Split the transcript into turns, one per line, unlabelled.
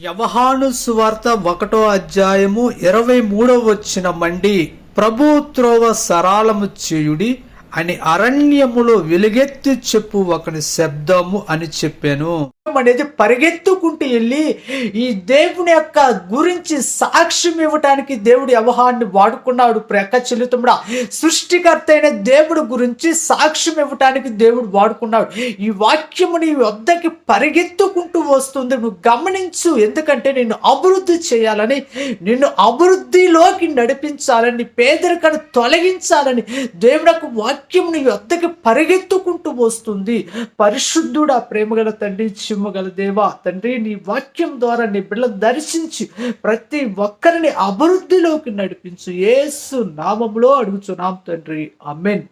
యోహాను సువార్త 1వ అధ్యాయము 23వ వచనమండి. ప్రభు త్రోవ సరళము చేయుడి అని అరణ్యములో వెలుగెత్తి చెప్పు ఒకని శబ్దము అని చెప్పాను అనేది పరిగెత్తుకుంటూ వెళ్ళి ఈ దేవుని యొక్క గురించి సాక్ష్యం ఇవ్వటానికి దేవుడు యోహాన్ని వాడుకున్నాడు. ప్రక్క చెల్లుతముడా, సృష్టికర్త అయిన దేవుడు గురించి సాక్ష్యం ఇవ్వటానికి దేవుడు వాడుకున్నాడు. ఈ వాక్యము నీ వద్దకి పరిగెత్తుకుంటూ వస్తుంది. నువ్వు గమనించు, ఎందుకంటే నిన్ను అభివృద్ధి చేయాలని, నిన్ను అభివృద్ధిలోకి నడిపించాలని, పేదరికాన్ని తొలగించాలని దేవుని యొక్క వాక్యము నీ వద్దకి పరిగెత్తుకుంటూ వస్తుంది. పరిశుద్ధుడా, ప్రేమగల తండ్రి, గల దేవా తండ్రి, నీ వాక్యం ద్వారా నీ బిడ్డలు దర్శించి ప్రతి ఒక్కరిని అభివృద్ధిలోకి నడిపించు. యేసు నామములో అడుగుచున్నాం తండ్రి, ఆమేన్.